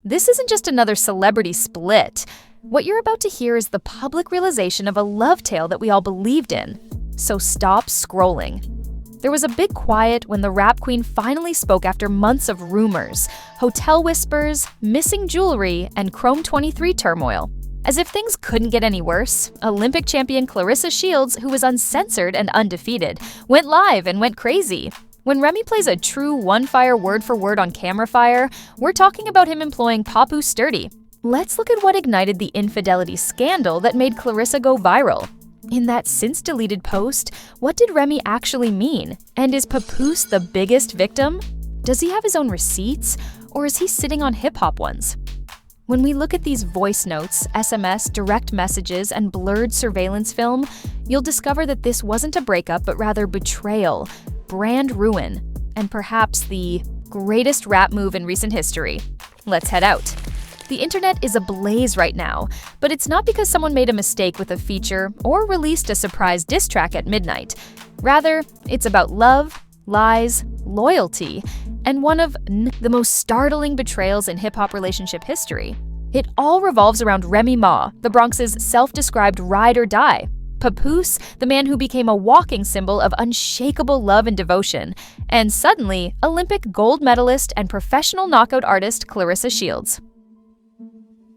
This isn't just another celebrity split. What you're about to hear is the public realization of a love tale that we all believed in. So stop scrolling. There was a big quiet when the rap queen finally spoke after months of rumors, hotel whispers, missing jewelry, and Chrome 23 turmoil. As if things couldn't get any worse, Olympic champion Claressa Shields, who was uncensored and undefeated, went live and went crazy. When Remy plays a true one-fire word-for-word on camera fire, we're talking about him employing Papoose sturdy. Let's look at what ignited the infidelity scandal that made Claressa go viral. In that since-deleted post, what did Remy actually mean? And is Papoose the biggest victim? Does he have his own receipts, or is he sitting on hip-hop ones? When we look at these voice notes, SMS, direct messages, and blurred surveillance film, you'll discover that this wasn't a breakup, but rather betrayal, brand ruin, and perhaps the greatest rap move in recent history. Let's head out. The internet is ablaze right now, but it's not because someone made a mistake with a feature or released a surprise diss track at midnight. Rather, it's about love, lies, loyalty, and one of the most startling betrayals in hip-hop relationship history. It all revolves around Remy Ma, the Bronx's self-described ride or die. Papoose, the man who became a walking symbol of unshakable love and devotion. And suddenly, Olympic gold medalist and professional knockout artist Claressa Shields.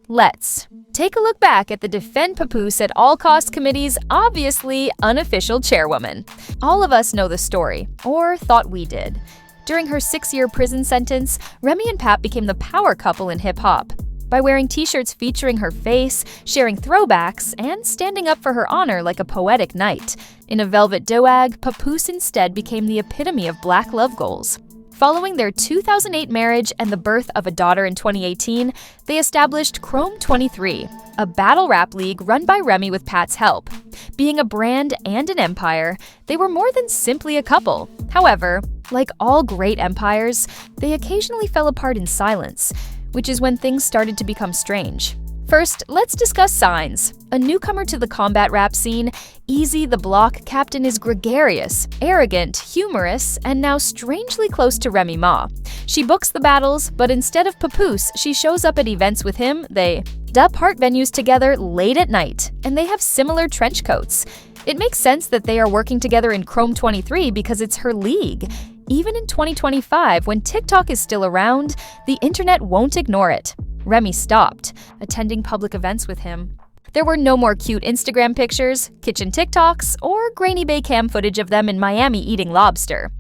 Let's take a look back at the Defend Papoose at All Costs Committee's obviously unofficial chairwoman. All of us know the story, or thought we did. During her 6-year prison sentence, Remy and Pap became the power couple in hip-hop. By wearing t-shirts featuring her face, sharing throwbacks, and standing up for her honor like a poetic knight. In a velvet do-ag, Papoose instead became the epitome of black love goals. Following their 2008 marriage and the birth of a daughter in 2018, they established Chrome 23, a battle rap league run by Remy with Pat's help. Being a brand and an empire, they were more than simply a couple. However, like all great empires, they occasionally fell apart in silence, which is when things started to become strange. First, let's discuss signs. A newcomer to the combat rap scene, Easy the Block Captain is gregarious, arrogant, humorous, and now strangely close to Remy Ma. She books the battles, but instead of Papoose, she shows up at events with him. They depart venues together late at night, and they have similar trench coats. It makes sense that they are working together in Chrome 23 because it's her league. Even in 2025, when TikTok is still around, the internet won't ignore it. Remy stopped attending public events with him. There were no more cute Instagram pictures, kitchen TikToks, or grainy bay cam footage of them in Miami eating lobster.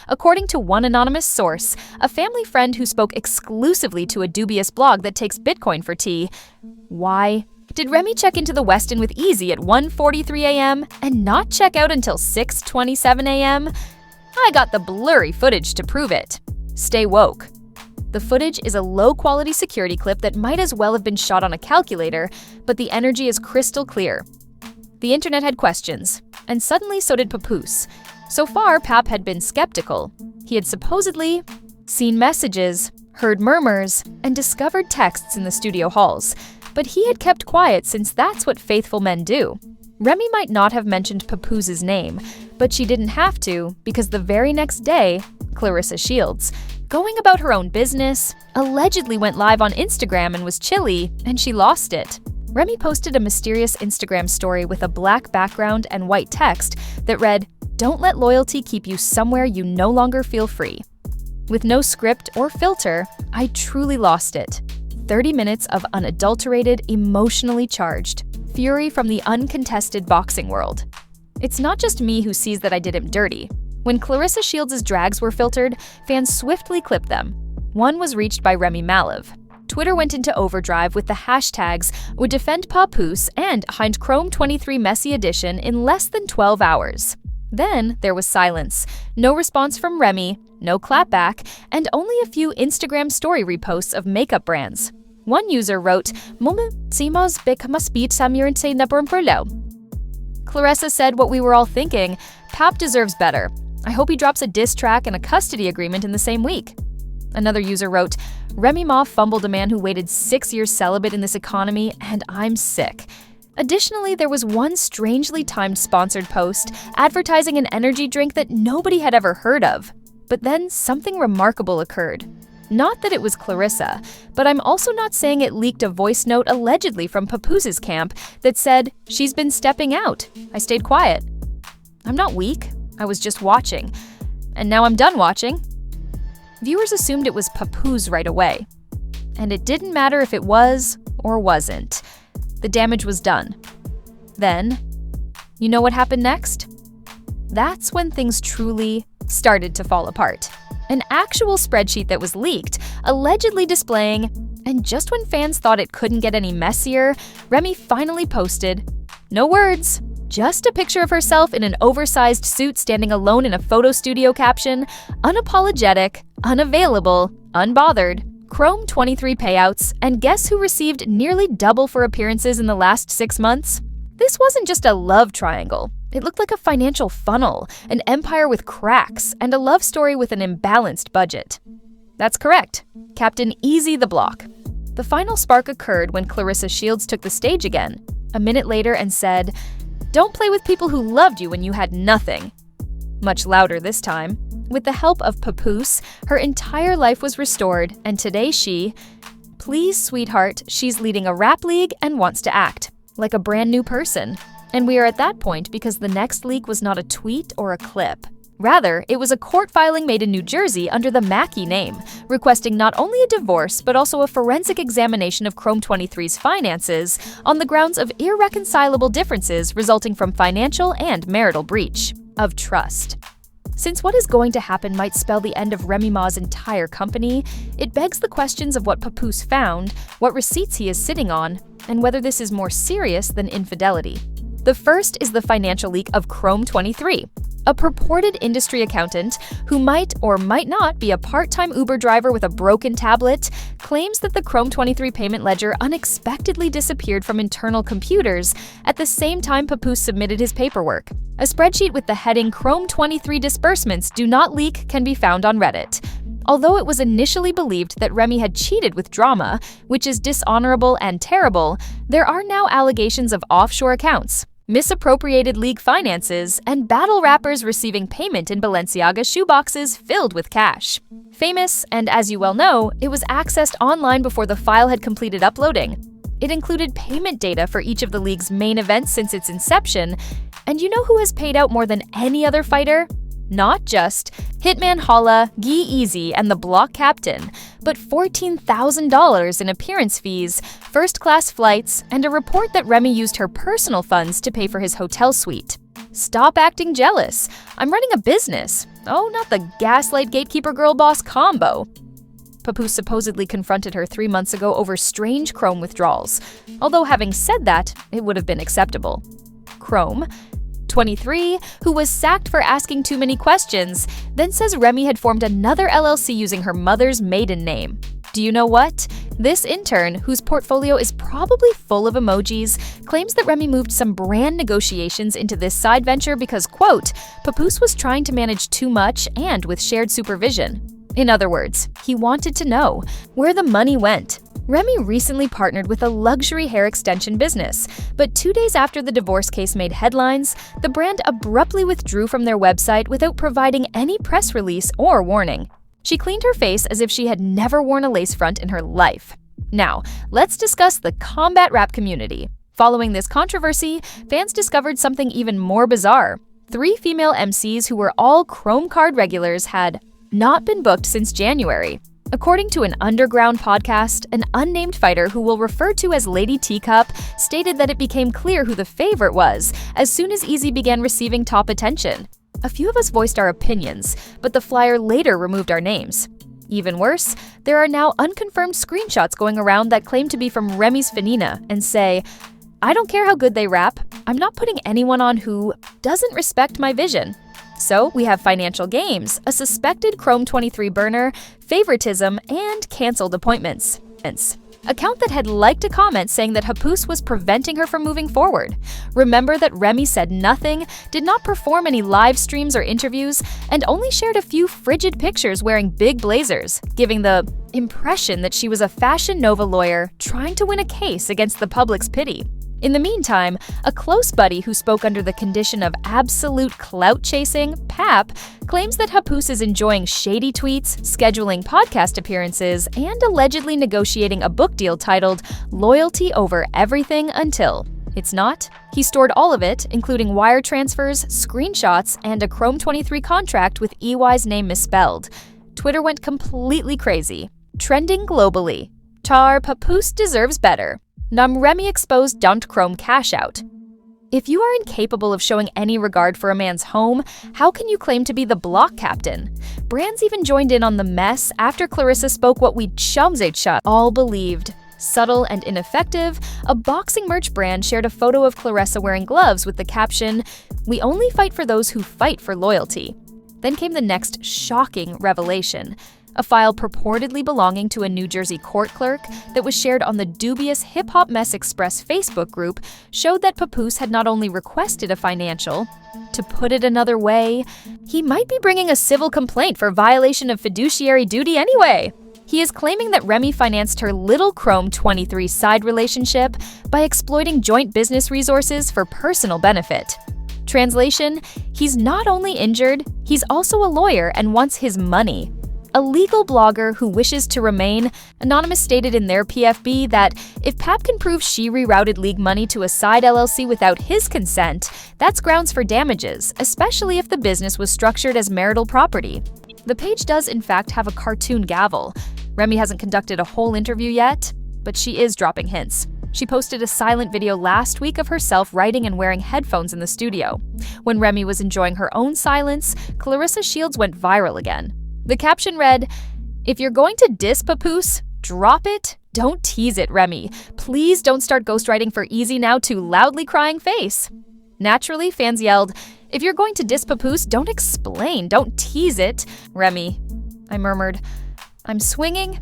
According to one anonymous source, a family friend who spoke exclusively to a dubious blog that takes Bitcoin for tea. Why? Did Remy check into the Westin with Easy at 1:43 a.m. and not check out until 6:27 a.m.? I got the blurry footage to prove it. Stay woke. The footage is a low-quality security clip that might as well have been shot on a calculator, but the energy is crystal clear. The internet had questions, and suddenly so did Papoose. So far, Pap had been skeptical. He had supposedly seen messages, heard murmurs, and discovered texts in the studio halls. But he had kept quiet since that's what faithful men do. Remy might not have mentioned Papoose's name, but she didn't have to because the very next day, Claressa Shields, going about her own business, allegedly went live on Instagram and was chilly, and she lost it. Remy posted a mysterious Instagram story with a black background and white text that read, "Don't let loyalty keep you somewhere you no longer feel free." With no script or filter, I truly lost it. 30 minutes of unadulterated, emotionally charged fury from the uncontested boxing world. It's not just me who sees that I did him dirty. When Claressa Shields' drags were filtered, fans swiftly clipped them. One was reached by Remy Ma. Twitter went into overdrive with the hashtags would defend Papoose and Hind Chrome 23 Messy Edition in less than 12 hours. Then there was silence. No response from Remy, no clapback, and only a few Instagram story reposts of makeup brands. One user wrote, Claressa said what we were all thinking, Pap deserves better. I hope he drops a diss track and a custody agreement in the same week. Another user wrote, Remy Ma fumbled a man who waited 6 years celibate in this economy, and I'm sick. Additionally, there was one strangely timed sponsored post advertising an energy drink that nobody had ever heard of. But then something remarkable occurred. Not that it was Claressa, but I'm also not saying it leaked a voice note allegedly from Papoose's camp that said, "She's been stepping out. I stayed quiet." I'm not weak. I was just watching. And now I'm done watching. Viewers assumed it was Papoose right away. And it didn't matter if it was or wasn't. The damage was done. Then, you know what happened next? That's when things truly started to fall apart. An actual spreadsheet that was leaked, allegedly displaying, and just when fans thought it couldn't get any messier, Remy finally posted, no words, just a picture of herself in an oversized suit standing alone in a photo studio caption, unapologetic, unavailable, unbothered, Chrome 23 payouts, and guess who received nearly double for appearances in the last 6 months? This wasn't just a love triangle. It looked like a financial funnel, an empire with cracks, and a love story with an imbalanced budget. That's correct. Captain Easy the Block. The final spark occurred when Claressa Shields took the stage again, a minute later, and said, "Don't play with people who loved you when you had nothing." Much louder this time. With the help of Papoose, her entire life was restored, and today please, sweetheart, she's leading a rap league and wants to act like a brand new person. And we are at that point because the next leak was not a tweet or a clip. Rather, it was a court filing made in New Jersey under the Mackey name, requesting not only a divorce but also a forensic examination of Chrome 23's finances on the grounds of irreconcilable differences resulting from financial and marital breach of trust. Since what is going to happen might spell the end of Remy Ma's entire company, it begs the questions of what Papoose found, what receipts he is sitting on, and whether this is more serious than infidelity. The first is the financial leak of Chrome 23. A purported industry accountant, who might or might not be a part-time Uber driver with a broken tablet, claims that the Chrome 23 payment ledger unexpectedly disappeared from internal computers at the same time Papoose submitted his paperwork. A spreadsheet with the heading Chrome 23 disbursements do not leak can be found on Reddit. Although it was initially believed that Remy had cheated with drama, which is dishonorable and terrible, there are now allegations of offshore accounts, misappropriated league finances, and battle rappers receiving payment in Balenciaga shoeboxes filled with cash. Famous, and as you well know, it was accessed online before the file had completed uploading. It included payment data for each of the league's main events since its inception, and you know who has paid out more than any other fighter? Not just Hitman Holla, Gi Easy, and the Block Captain, but $14,000 in appearance fees, first-class flights, and a report that Remy used her personal funds to pay for his hotel suite. Stop acting jealous. I'm running a business. Oh, not the gaslight gatekeeper girl boss combo. Papoose supposedly confronted her 3 months ago over strange Chrome withdrawals, although having said that, it would have been acceptable. Chrome 23, who was sacked for asking too many questions, then says Remy had formed another LLC using her mother's maiden name. Do you know what? This intern, whose portfolio is probably full of emojis, claims that Remy moved some brand negotiations into this side venture because, quote, Papoose was trying to manage too much and with shared supervision. In other words, he wanted to know where the money went. Remy recently partnered with a luxury hair extension business, but 2 days after the divorce case made headlines, the brand abruptly withdrew from their website without providing any press release or warning. She cleaned her face as if she had never worn a lace front in her life. Now, let's discuss the combat rap community. Following this controversy, fans discovered something even more bizarre. 3 female MCs who were all Chrome card regulars had not been booked since January. According to an underground podcast, an unnamed fighter who we'll refer to as Lady Teacup stated that it became clear who the favorite was as soon as Easy began receiving top attention. A few of us voiced our opinions, but the flyer later removed our names. Even worse, there are now unconfirmed screenshots going around that claim to be from Remy's Fanina and say, "I don't care how good they rap, I'm not putting anyone on who doesn't respect my vision." So we have financial games, a suspected Chrome 23 burner, favoritism, and canceled appointments. Account that had liked a comment saying that Papoose was preventing her from moving forward. Remember that Remy said nothing, did not perform any live streams or interviews, and only shared a few frigid pictures wearing big blazers, giving the impression that she was a Fashion Nova lawyer trying to win a case against the public's pity. In the meantime, a close buddy who spoke under the condition of absolute clout chasing, Pap, claims that Papoose is enjoying shady tweets, scheduling podcast appearances, and allegedly negotiating a book deal titled Loyalty Over Everything Until. It's not. He stored all of it, including wire transfers, screenshots, and a Chrome 23 contract with EY's name misspelled. Twitter went completely crazy. Trending globally. Tar Papoose deserves better. Remy exposed dumped Chrome cash out. If you are incapable of showing any regard for a man's home, how can you claim to be the block captain? Brands even joined in on the mess after Claressa spoke what we all believed. Subtle and ineffective, a boxing merch brand shared a photo of Claressa wearing gloves with the caption, "We only fight for those who fight for loyalty." Then came the next shocking revelation. A file purportedly belonging to a New Jersey court clerk that was shared on the dubious Hip Hop Mess Express Facebook group showed that Papoose had not only requested a financial, to put it another way, he might be bringing a civil complaint for violation of fiduciary duty anyway. He is claiming that Remy financed her little Chrome 23 side relationship by exploiting joint business resources for personal benefit. Translation, he's not only injured, he's also a lawyer and wants his money. A legal blogger who wishes to remain anonymous stated in their PFB that if Pap can prove she rerouted league money to a side LLC without his consent, that's grounds for damages, especially if the business was structured as marital property. The page does in fact have a cartoon gavel. Remy hasn't conducted a whole interview yet, but she is dropping hints. She posted a silent video last week of herself writing and wearing headphones in the studio. When Remy was enjoying her own silence, Claressa Shields went viral again. The caption read, "If you're going to diss Papoose, drop it. Don't tease it, Remy. Please don't start ghostwriting for Easy Now to loudly crying face." Naturally, fans yelled, "If you're going to diss Papoose, don't explain, don't tease it, Remy." I murmured, "I'm swinging."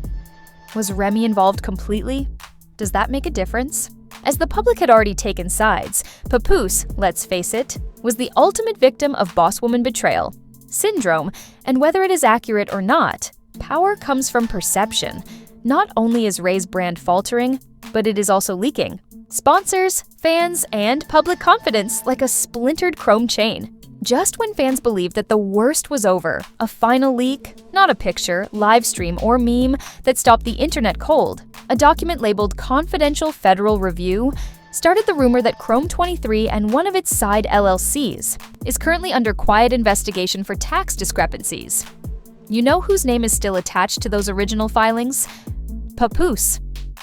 Was Remy involved completely? Does that make a difference? As the public had already taken sides, Papoose, let's face it, was the ultimate victim of bosswoman betrayal. Syndrome, and whether it is accurate or not, power comes from perception. Not only is Ray's brand faltering, but it is also leaking. Sponsors, fans, and public confidence like a splintered Chrome chain. Just when fans believed that the worst was over, a final leak, not a picture, live stream, or meme that stopped the internet cold, a document labeled Confidential Federal Review, started the rumor that Chrome 23 and one of its side LLCs is currently under quiet investigation for tax discrepancies. You know whose name is still attached to those original filings? Papoose.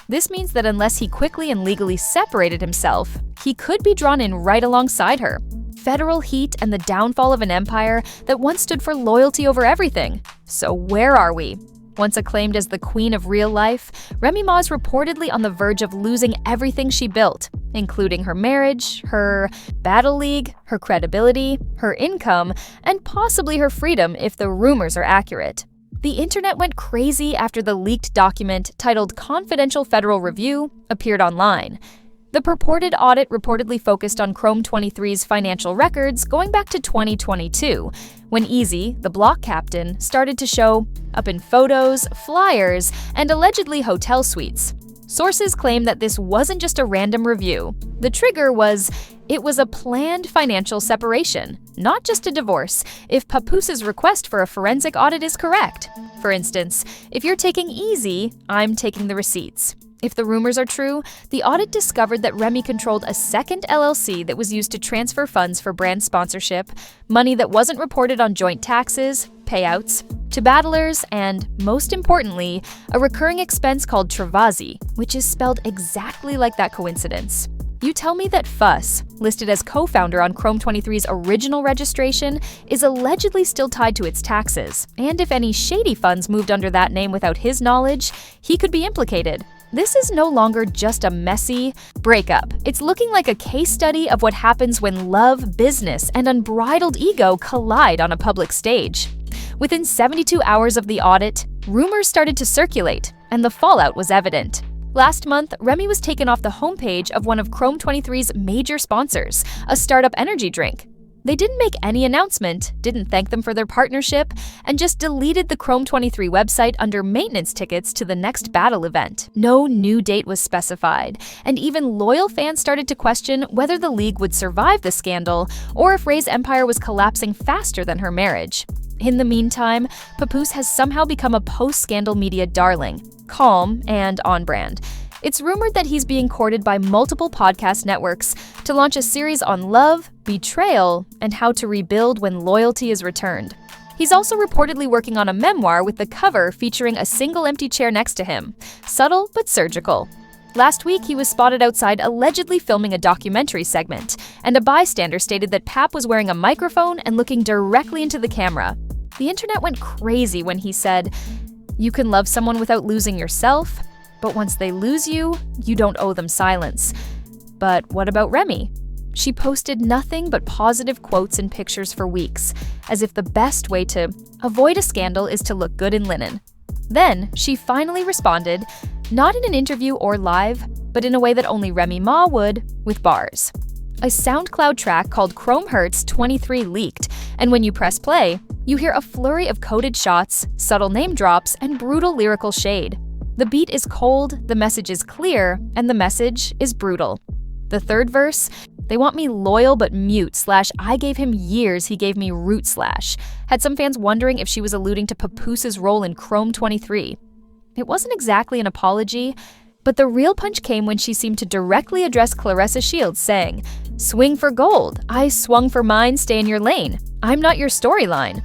This means that unless he quickly and legally separated himself, he could be drawn in right alongside her. Federal heat and the downfall of an empire that once stood for loyalty over everything. So where are we? Once acclaimed as the queen of real life, Remy Ma is reportedly on the verge of losing everything she built, including her marriage, her battle league, her credibility, her income, and possibly her freedom if the rumors are accurate. The internet went crazy after the leaked document titled Confidential Federal Review appeared online. The purported audit reportedly focused on Chrome 23's financial records going back to 2022, when Easy, the block captain, started to show up in photos, flyers, and allegedly hotel suites. Sources claim that this wasn't just a random review. The trigger was, it was a planned financial separation, not just a divorce, if Papoose's request for a forensic audit is correct. For instance, if you're taking Easy, I'm taking the receipts. If the rumors are true, the audit discovered that Remy controlled a second LLC that was used to transfer funds for brand sponsorship, money that wasn't reported on joint taxes, payouts, to battlers, and, most importantly, a recurring expense called Travazi, which is spelled exactly like that coincidence. You tell me that Fuss, listed as co-founder on Chrome 23's original registration, is allegedly still tied to its taxes, and if any shady funds moved under that name without his knowledge, he could be implicated. This is no longer just a messy breakup. It's looking like a case study of what happens when love, business, and unbridled ego collide on a public stage. Within 72 hours of the audit, rumors started to circulate, and the fallout was evident. Last month, Remy was taken off the homepage of one of Chrome 23's major sponsors, a startup energy drink. They didn't make any announcement, didn't thank them for their partnership, and just deleted the Chrome 23 website under maintenance tickets to the next battle event. No new date was specified, and even loyal fans started to question whether the league would survive the scandal or if Ray's empire was collapsing faster than her marriage. In the meantime, Papoose has somehow become a post-scandal media darling, calm and on-brand. It's rumored that he's being courted by multiple podcast networks to launch a series on love, betrayal, and how to rebuild when loyalty is returned. He's also reportedly working on a memoir with the cover featuring a single empty chair next to him. Subtle but surgical. Last week, he was spotted outside allegedly filming a documentary segment, and a bystander stated that Pap was wearing a microphone and looking directly into the camera. The internet went crazy when he said, "You can love someone without losing yourself, but once they lose you, you don't owe them silence." But what about Remy? She posted nothing but positive quotes and pictures for weeks, as if the best way to avoid a scandal is to look good in linen. Then, she finally responded, not in an interview or live, but in a way that only Remy Ma would, with bars. A SoundCloud track called Chrome Hurts 23 leaked, and when you press play, you hear a flurry of coded shots, subtle name drops, and brutal lyrical shade. The beat is cold, the message is clear, and the message is brutal. The third verse, "They want me loyal but mute / I gave him years, he gave me root / had some fans wondering if she was alluding to Papoose's role in Chrome 23. It wasn't exactly an apology, but the real punch came when she seemed to directly address Claressa Shields, saying, "Swing for gold. I swung for mine, stay in your lane. I'm not your storyline."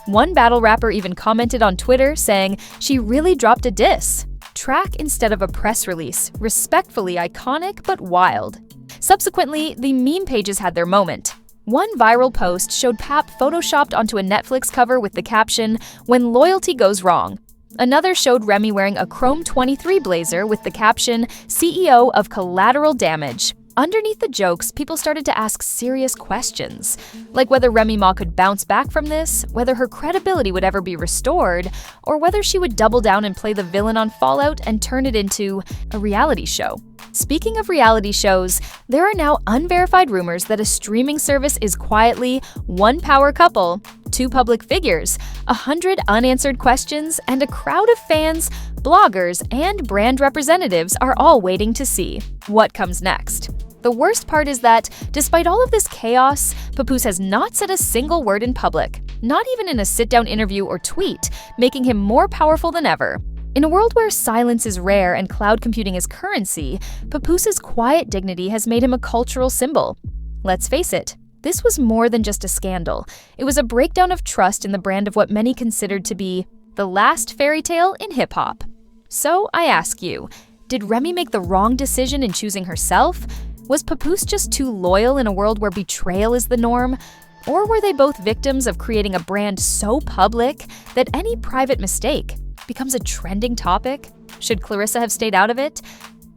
One battle rapper even commented on Twitter saying she really dropped a diss. Track instead of a press release, respectfully iconic but wild. Subsequently, the meme pages had their moment. One viral post showed Pap photoshopped onto a Netflix cover with the caption, "When loyalty goes wrong." Another showed Remy wearing a Chrome 23 blazer with the caption, "CEO of Collateral Damage." Underneath the jokes, people started to ask serious questions, like whether Remy Ma could bounce back from this, whether her credibility would ever be restored, or whether she would double down and play the villain on Fallout and turn it into a reality show. Speaking of reality shows, there are now unverified rumors that a streaming service is quietly one power couple, two public figures, 100 unanswered questions, and a crowd of fans, bloggers, and brand representatives are all waiting to see what comes next. The worst part is that, despite all of this chaos, Papoose has not said a single word in public, not even in a sit-down interview or tweet, making him more powerful than ever. In a world where silence is rare and cloud computing is currency, Papoose's quiet dignity has made him a cultural symbol. Let's face it, this was more than just a scandal. It was a breakdown of trust in the brand of what many considered to be the last fairy tale in hip-hop. So I ask you, did Remy make the wrong decision in choosing herself? Was Papoose just too loyal in a world where betrayal is the norm? Or were they both victims of creating a brand so public that any private mistake becomes a trending topic? Should Claressa have stayed out of it?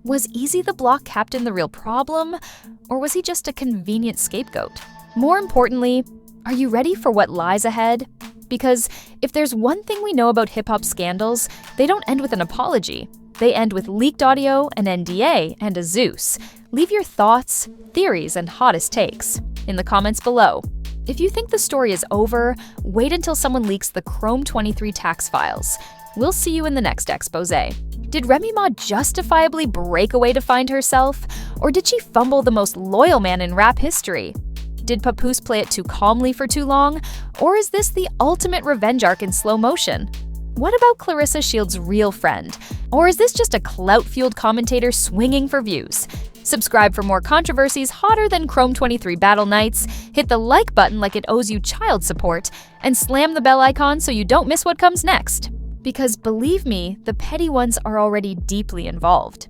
Was Easy the Block captain the real problem? Or was he just a convenient scapegoat? More importantly, are you ready for what lies ahead? Because if there's one thing we know about hip-hop scandals, they don't end with an apology. They end with leaked audio, an NDA, and a Zeus. Leave your thoughts, theories, and hottest takes in the comments below. If you think the story is over, wait until someone leaks the Chrome 23 tax files. We'll see you in the next expose. Did Remy Ma justifiably break away to find herself? Or did she fumble the most loyal man in rap history? Did Papoose play it too calmly for too long? Or is this the ultimate revenge arc in slow motion? What about Claressa Shields' real friend? Or is this just a clout-fueled commentator swinging for views? Subscribe for more controversies hotter than Chrome 23 battle nights, hit the like button like it owes you child support, and slam the bell icon so you don't miss what comes next. Because believe me, the petty ones are already deeply involved.